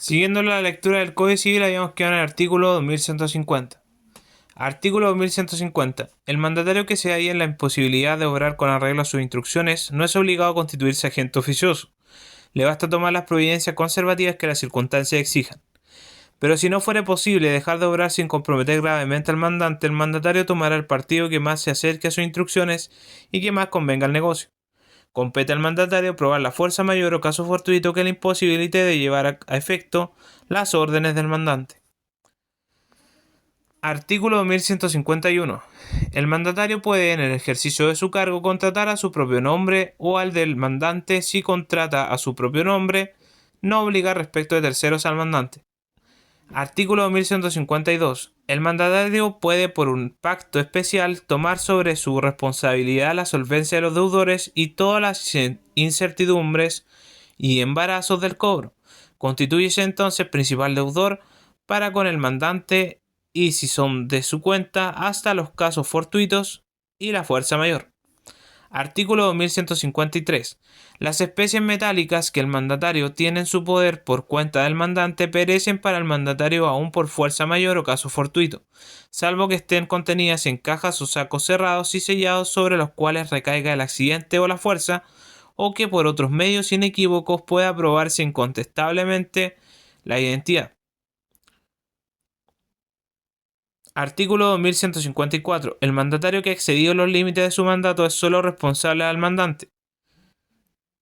Siguiendo la lectura del Código Civil, habíamos quedado en el artículo 2150. Artículo 2150. El mandatario que se halla en la imposibilidad de obrar con arreglo a sus instrucciones no es obligado a constituirse agente oficioso. Le basta tomar las providencias conservativas que las circunstancias exijan. Pero si no fuere posible dejar de obrar sin comprometer gravemente al mandante, el mandatario tomará el partido que más se acerque a sus instrucciones y que más convenga al negocio. Compete al mandatario probar la fuerza mayor o caso fortuito que le imposibilite de llevar a efecto las órdenes del mandante. Artículo 1151. El mandatario puede, en el ejercicio de su cargo, contratar a su propio nombre o al del mandante. Si contrata a su propio nombre, no obliga respecto de terceros al mandante. Artículo 1152. El mandatario puede, por un pacto especial, tomar sobre su responsabilidad la solvencia de los deudores y todas las incertidumbres y embarazos del cobro. Constitúyese entonces principal deudor para con el mandante y, si son de su cuenta, hasta los casos fortuitos y la fuerza mayor. Artículo 2153. Las especies metálicas que el mandatario tiene en su poder por cuenta del mandante perecen para el mandatario aún por fuerza mayor o caso fortuito, salvo que estén contenidas en cajas o sacos cerrados y sellados sobre los cuales recaiga el accidente o la fuerza, o que por otros medios inequívocos pueda probarse incontestablemente la identidad. Artículo 2154. El mandatario que ha excedido los límites de su mandato es solo responsable al mandante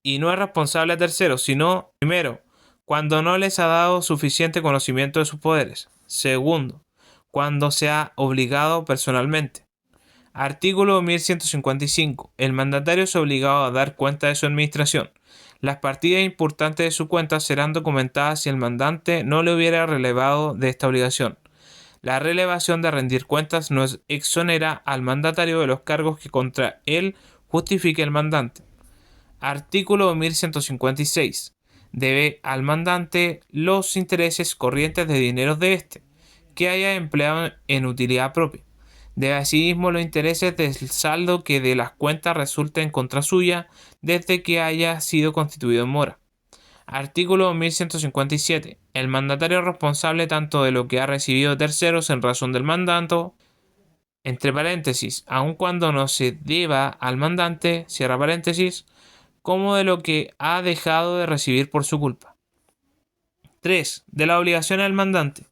y no es responsable a terceros, sino, primero, cuando no les ha dado suficiente conocimiento de sus poderes. Segundo, cuando se ha obligado personalmente. Artículo 1155. El mandatario es obligado a dar cuenta de su administración. Las partidas importantes de su cuenta serán documentadas si el mandante no le hubiera relevado de esta obligación. La relevación de rendir cuentas no exonera al mandatario de los cargos que contra él justifique el mandante. Artículo 1156. Debe al mandante los intereses corrientes de dineros de éste, que haya empleado en utilidad propia. Debe asimismo los intereses del saldo que de las cuentas resulte en contra suya desde que haya sido constituido en mora. Artículo 1157. El mandatario es responsable tanto de lo que ha recibido de terceros en razón del mandato, entre paréntesis, aun cuando no se deba al mandante, cierra paréntesis, como de lo que ha dejado de recibir por su culpa. 3. De la obligación del mandante.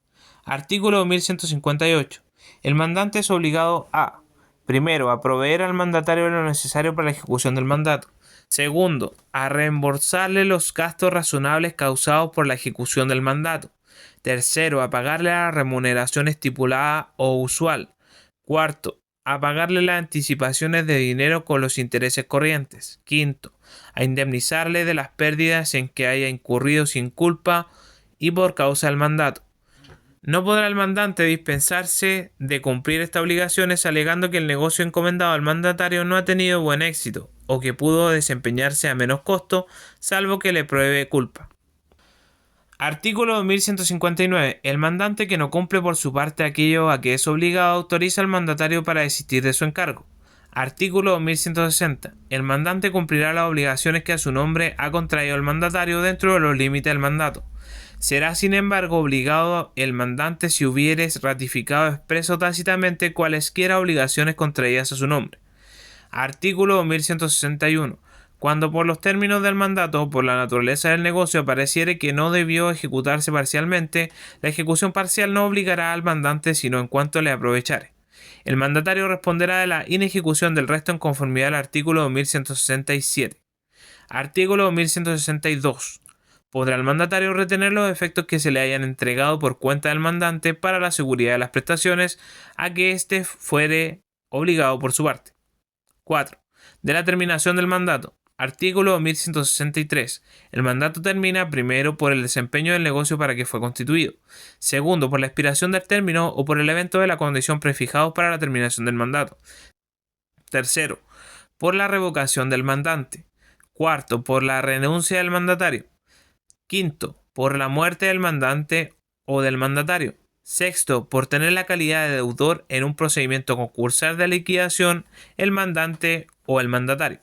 Artículo 1158. El mandante es obligado a: primero, a proveer al mandatario lo necesario para la ejecución del mandato. Segundo, a reembolsarle los gastos razonables causados por la ejecución del mandato. Tercero, a pagarle la remuneración estipulada o usual. Cuarto, a pagarle las anticipaciones de dinero con los intereses corrientes. Quinto, a indemnizarle de las pérdidas en que haya incurrido sin culpa y por causa del mandato. No podrá el mandante dispensarse de cumplir estas obligaciones alegando que el negocio encomendado al mandatario no ha tenido buen éxito o que pudo desempeñarse a menos costo, salvo que le pruebe culpa. Artículo 1159. El mandante que no cumple por su parte aquello a que es obligado autoriza al mandatario para desistir de su encargo. Artículo 1160. El mandante cumplirá las obligaciones que a su nombre ha contraído el mandatario dentro de los límites del mandato. Será, sin embargo, obligado el mandante si hubiere ratificado expreso o tácitamente cualesquiera obligaciones contraídas a su nombre. Artículo 1161. Cuando por los términos del mandato o por la naturaleza del negocio pareciere que no debió ejecutarse parcialmente, la ejecución parcial no obligará al mandante sino en cuanto le aprovechare. El mandatario responderá de la inejecución del resto en conformidad al artículo 1167. Artículo 1162. Podrá el mandatario retener los efectos que se le hayan entregado por cuenta del mandante para la seguridad de las prestaciones a que éste fuere obligado por su parte. 4. De la terminación del mandato. Artículo 1163. El mandato termina, primero, por el desempeño del negocio para que fue constituido. Segundo, por la expiración del término o por el evento de la condición prefijados para la terminación del mandato. Tercero, por la revocación del mandante. Cuarto, por la renuncia del mandatario. Quinto, por la muerte del mandante o del mandatario. Sexto, por tener la calidad de deudor en un procedimiento concursal de liquidación el mandante o el mandatario.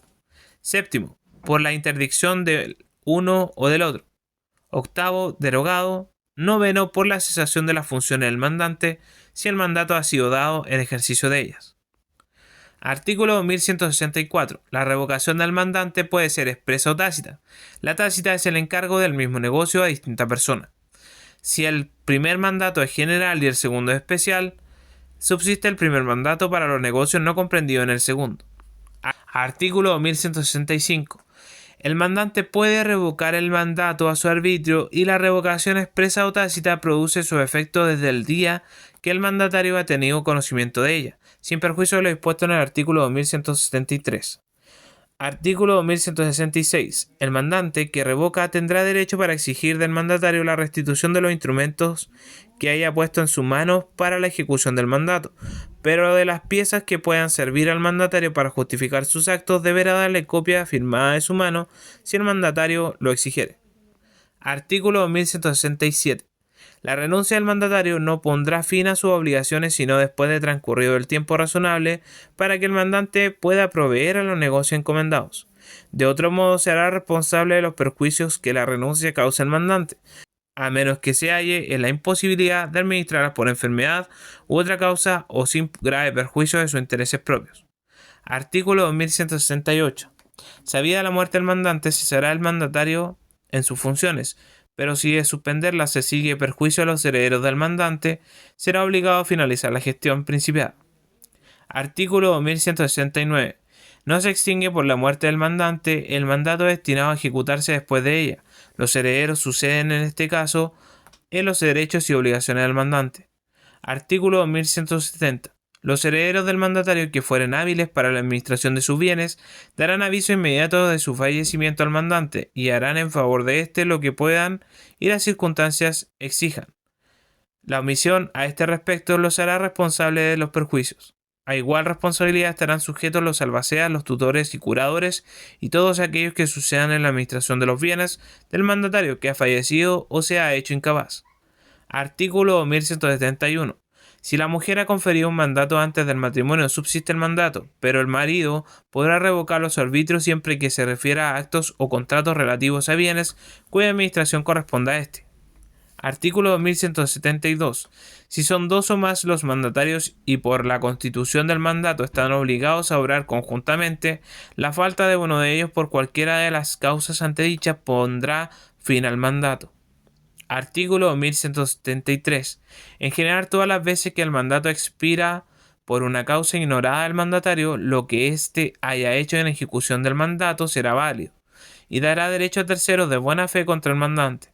Séptimo, por la interdicción del uno o del otro. Octavo, derogado Noveno, por la cesación de las funciones del mandante si el mandato ha sido dado en ejercicio de ellas. Artículo 1164. La revocación del mandante puede ser expresa o tácita. La tácita es el encargo del mismo negocio a distinta persona. Si el primer mandato es general y el segundo es especial, subsiste el primer mandato para los negocios no comprendidos en el segundo. Artículo 1165. El mandante puede revocar el mandato a su arbitrio y la revocación expresa o tácita produce su efecto desde el día que el mandatario ha tenido conocimiento de ella, sin perjuicio de lo dispuesto en el artículo 2173. Artículo 2166. El mandante que revoca tendrá derecho para exigir del mandatario la restitución de los instrumentos que haya puesto en sus manos para la ejecución del mandato, pero de las piezas que puedan servir al mandatario para justificar sus actos deberá darle copia firmada de su mano si el mandatario lo exigiere. Artículo 1167. La renuncia del mandatario no pondrá fin a sus obligaciones sino después de transcurrido el tiempo razonable para que el mandante pueda proveer a los negocios encomendados. De otro modo se hará responsable de los perjuicios que la renuncia causa al mandante, a menos que se halle en la imposibilidad de administrarlas por enfermedad u otra causa o sin grave perjuicio de sus intereses propios. Artículo 2168. Sabida la muerte del mandante, cesará el mandatario en sus funciones, pero si de suspenderla se sigue perjuicio a los herederos del mandante, será obligado a finalizar la gestión principiada. Artículo 1169. No se extingue por la muerte del mandante el mandato destinado a ejecutarse después de ella. Los herederos suceden en este caso en los derechos y obligaciones del mandante. Artículo 1170. Los herederos del mandatario que fueren hábiles para la administración de sus bienes darán aviso inmediato de su fallecimiento al mandante y harán en favor de éste lo que puedan y las circunstancias exijan. La omisión a este respecto los hará responsables de los perjuicios. A igual responsabilidad estarán sujetos los albaceas, los tutores y curadores y todos aquellos que sucedan en la administración de los bienes del mandatario que ha fallecido o se ha hecho incapaz. Artículo 1171. Si la mujer ha conferido un mandato antes del matrimonio, subsiste el mandato, pero el marido podrá revocar los arbitrios siempre que se refiera a actos o contratos relativos a bienes cuya administración corresponda a éste. Artículo 1172. Si son dos o más los mandatarios y por la constitución del mandato están obligados a obrar conjuntamente, la falta de uno de ellos por cualquiera de las causas antedichas pondrá fin al mandato. Artículo 1173. En general, todas las veces que el mandato expira por una causa ignorada del mandatario, lo que éste haya hecho en ejecución del mandato será válido y dará derecho a terceros de buena fe contra el mandante.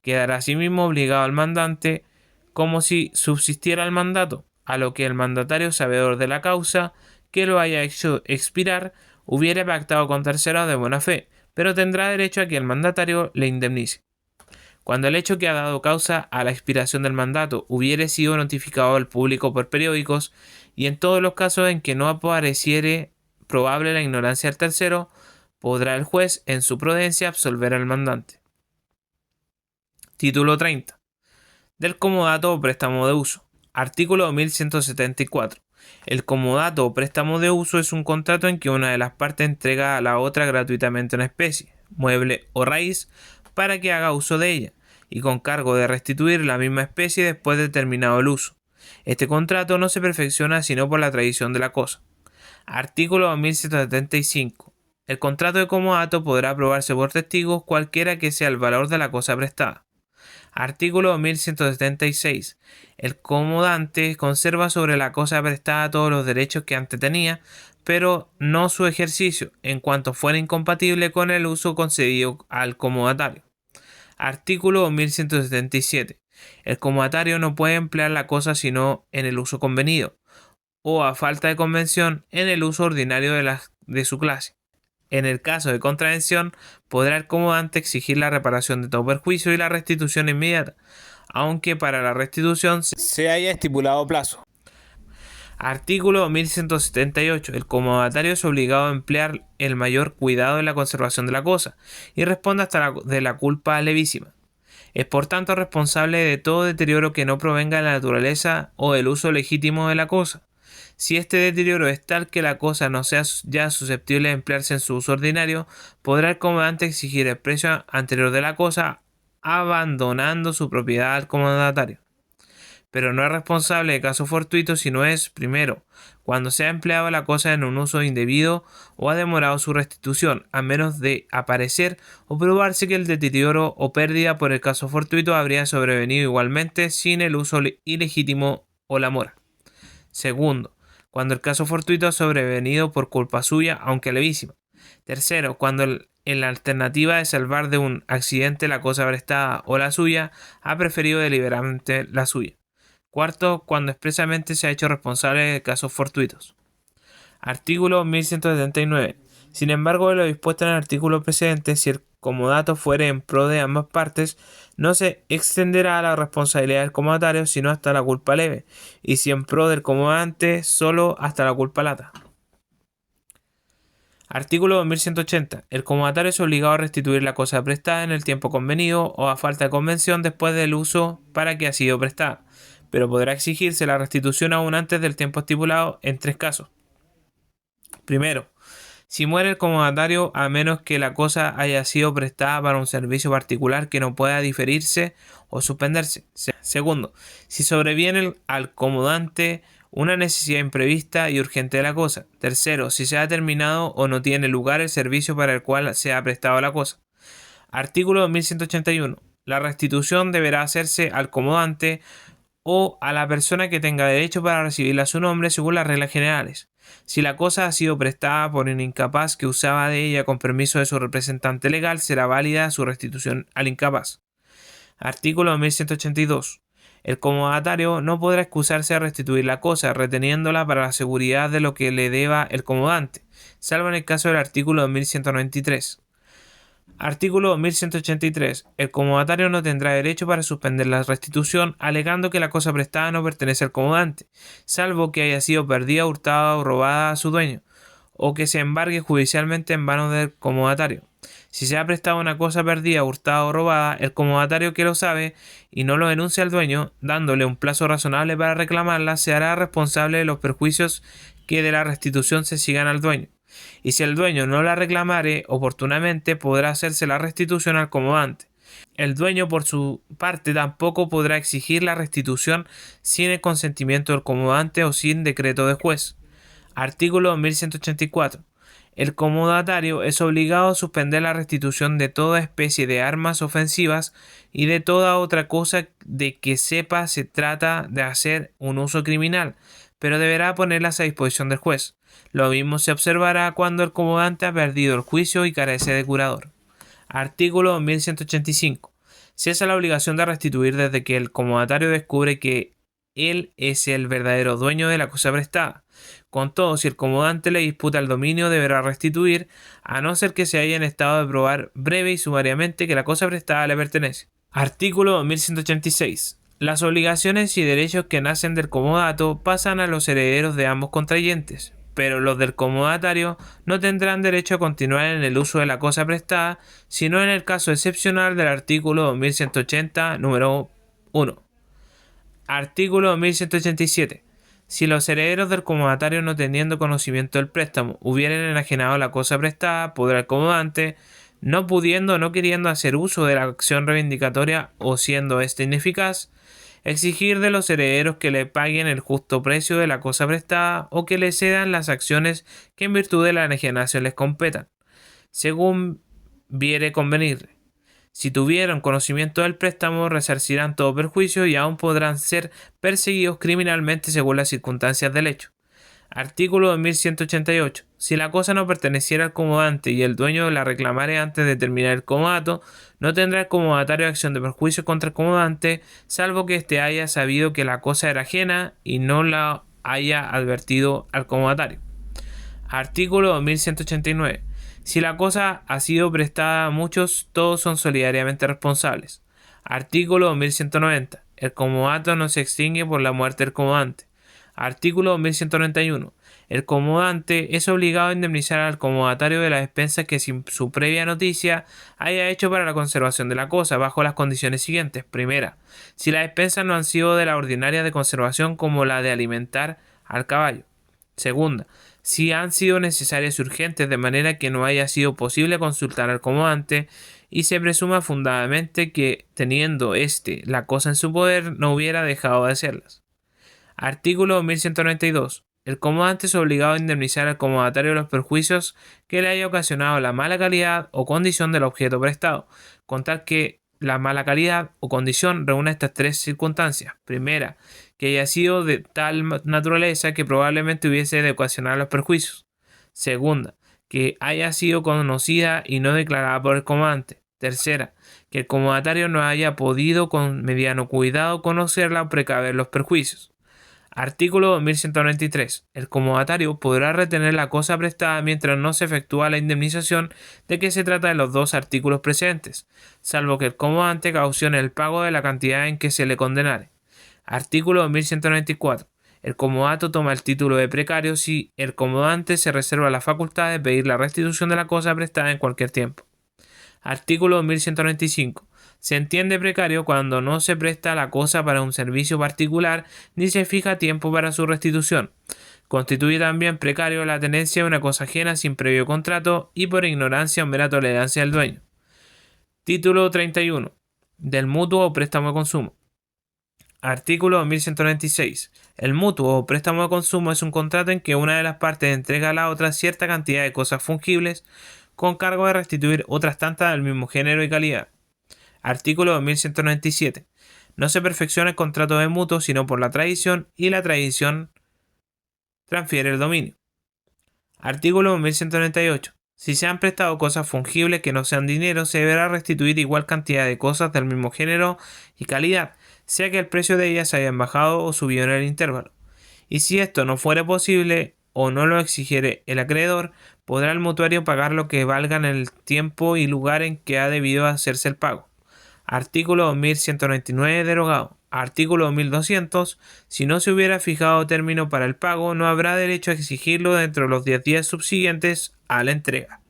Quedará asimismo obligado al mandante como si subsistiera el mandato, a lo que el mandatario, sabedor de la causa que lo haya hecho expirar, hubiere pactado con terceros de buena fe, pero tendrá derecho a que el mandatario le indemnice. Cuando el hecho que ha dado causa a la expiración del mandato hubiere sido notificado al público por periódicos y en todos los casos en que no apareciere probable la ignorancia del tercero, podrá el juez en su prudencia absolver al mandante. Título 30. Del comodato o préstamo de uso. Artículo 1174. El comodato o préstamo de uso es un contrato en que una de las partes entrega a la otra gratuitamente una especie, mueble o raíz, para que haga uso de ella, y con cargo de restituir la misma especie después de terminado el uso. Este contrato no se perfecciona sino por la tradición de la cosa. Artículo 1175. El contrato de comodato podrá aprobarse por testigos cualquiera que sea el valor de la cosa prestada. Artículo 1176. El comodante conserva sobre la cosa prestada todos los derechos que antes tenía, pero no su ejercicio, en cuanto fuera incompatible con el uso concedido al comodatario. Artículo 1177. El comodatario no puede emplear la cosa sino en el uso convenido, o a falta de convención, en el uso ordinario de su clase. En el caso de contravención, podrá el comodante exigir la reparación de todo perjuicio y la restitución inmediata, aunque para la restitución se haya estipulado plazo. Artículo 1178. El comodatario es obligado a emplear el mayor cuidado en la conservación de la cosa y responde hasta de la culpa levísima. Es por tanto responsable de todo deterioro que no provenga de la naturaleza o del uso legítimo de la cosa. Si este deterioro es tal que la cosa no sea ya susceptible de emplearse en su uso ordinario, podrá el comodante exigir el precio anterior de la cosa abandonando su propiedad al comodatario. Pero no es responsable de caso fortuito si no es, primero, cuando se ha empleado la cosa en un uso indebido o ha demorado su restitución, a menos de aparecer o probarse que el deterioro o pérdida por el caso fortuito habría sobrevenido igualmente sin el uso ilegítimo o la mora. Segundo, cuando el caso fortuito ha sobrevenido por culpa suya, aunque levísima. Tercero, cuando en la alternativa de salvar de un accidente la cosa prestada o la suya, ha preferido deliberadamente la suya. Cuarto, cuando expresamente se ha hecho responsable de casos fortuitos. Artículo 1179. Sin embargo, de lo dispuesto en el artículo precedente, si el comodato fuere en pro de ambas partes, no se extenderá la responsabilidad del comodatario sino hasta la culpa leve, y si en pro del comodante, solo hasta la culpa lata. Artículo 2180. El comodatario es obligado a restituir la cosa prestada en el tiempo convenido o a falta de convención después del uso para que ha sido prestada, pero podrá exigirse la restitución aún antes del tiempo estipulado en tres casos. Primero, si muere el comodatario a menos que la cosa haya sido prestada para un servicio particular que no pueda diferirse o suspenderse. Segundo, si sobreviene al comodante una necesidad imprevista y urgente de la cosa. Tercero, si se ha terminado o no tiene lugar el servicio para el cual se ha prestado la cosa. Artículo 1181. La restitución deberá hacerse al comodante o a la persona que tenga derecho para recibirla a su nombre según las reglas generales. Si la cosa ha sido prestada por un incapaz que usaba de ella con permiso de su representante legal, será válida su restitución al incapaz. Artículo 1182. El comodatario no podrá excusarse a restituir la cosa, reteniéndola para la seguridad de lo que le deba el comodante, salvo en el caso del artículo 1193. Artículo 1183. El comodatario no tendrá derecho para suspender la restitución alegando que la cosa prestada no pertenece al comodante, salvo que haya sido perdida, hurtada o robada a su dueño, o que se embargue judicialmente en manos del comodatario. Si se ha prestado una cosa perdida, hurtada o robada, el comodatario que lo sabe y no lo denuncia al dueño, dándole un plazo razonable para reclamarla, se hará responsable de los perjuicios que de la restitución se sigan al dueño. Y si el dueño no la reclamare oportunamente, podrá hacerse la restitución al comodante. El dueño, por su parte, tampoco podrá exigir la restitución sin el consentimiento del comodante o sin decreto de juez. Artículo 1184. El comodatario es obligado a suspender la restitución de toda especie de armas ofensivas y de toda otra cosa de que sepa se trata de hacer un uso criminal, pero deberá ponerlas a disposición del juez. Lo mismo se observará cuando el comodante ha perdido el juicio y carece de curador. Artículo 1185. Cesa la obligación de restituir desde que el comodatario descubre que él es el verdadero dueño de la cosa prestada. Con todo, si el comodante le disputa el dominio, deberá restituir, a no ser que se haya en estado de probar breve y sumariamente que la cosa prestada le pertenece. Artículo 1186. Las obligaciones y derechos que nacen del comodato pasan a los herederos de ambos contrayentes, pero los del comodatario no tendrán derecho a continuar en el uso de la cosa prestada, sino en el caso excepcional del artículo 1180, número 1. Artículo 1187. Si los herederos del comodatario, no teniendo conocimiento del préstamo, hubieran enajenado la cosa prestada, podrá el comodante, no pudiendo o no queriendo hacer uso de la acción reivindicatoria o siendo ésta ineficaz, exigir de los herederos que le paguen el justo precio de la cosa prestada o que le cedan las acciones que en virtud de la enajenación les competan, según viere convenirle. Si tuvieron conocimiento del préstamo, resarcirán todo perjuicio y aún podrán ser perseguidos criminalmente según las circunstancias del hecho. Artículo 1188. Si la cosa no perteneciera al comodante y el dueño la reclamare antes de terminar el comodato, no tendrá el comodatario acción de perjuicio contra el comodante, salvo que éste haya sabido que la cosa era ajena y no la haya advertido al comodatario. Artículo 1189. Si la cosa ha sido prestada a muchos, todos son solidariamente responsables. Artículo 1190. El comodato no se extingue por la muerte del comodante. Artículo 1191. El comodante es obligado a indemnizar al comodatario de las expensas que sin su previa noticia haya hecho para la conservación de la cosa, bajo las condiciones siguientes. Primera, si las expensas no han sido de la ordinaria de conservación, como la de alimentar al caballo. Segunda, si han sido necesarias y urgentes de manera que no haya sido posible consultar al comodante. y se presuma fundadamente que, teniendo la cosa en su poder, no hubiera dejado de hacerlas. Artículo 1192. El comodante es obligado a indemnizar al comodatario los perjuicios que le haya ocasionado la mala calidad o condición del objeto prestado, con tal que la mala calidad o condición reúna estas tres circunstancias. Primera, que haya sido de tal naturaleza que probablemente hubiese de ocasionar los perjuicios. Segunda, que haya sido conocida y no declarada por el comodante. Tercera, que el comodatario no haya podido con mediano cuidado conocerla o precaver los perjuicios. Artículo 1193. El comodatario podrá retener la cosa prestada mientras no se efectúa la indemnización de que se trata de los dos artículos precedentes, salvo que el comodante cautione el pago de la cantidad en que se le condenare. Artículo 1194. El comodato toma el título de precario si el comodante se reserva la facultad de pedir la restitución de la cosa prestada en cualquier tiempo. Artículo 1195. Se entiende precario cuando no se presta la cosa para un servicio particular ni se fija tiempo para su restitución. Constituye también precario la tenencia de una cosa ajena sin previo contrato y por ignorancia o mera tolerancia del dueño. Título 31. Del mutuo o préstamo de consumo. Artículo 1196. El mutuo o préstamo de consumo es un contrato en que una de las partes entrega a la otra cierta cantidad de cosas fungibles con cargo de restituir otras tantas del mismo género y calidad. Artículo 1197. No se perfecciona el contrato de mutuo sino por la tradición y la tradición transfiere el dominio. Artículo 1198. Si se han prestado cosas fungibles que no sean dinero, se deberá restituir igual cantidad de cosas del mismo género y calidad, sea que el precio de ellas haya bajado o subido en el intervalo. Y si esto no fuera posible o no lo exigiere el acreedor, podrá el mutuario pagar lo que valga en el tiempo y lugar en que ha debido hacerse el pago. Artículo 1199 derogado. Artículo 1200. Si no se hubiera fijado término para el pago, no habrá derecho a exigirlo dentro de los 10 días subsiguientes a la entrega.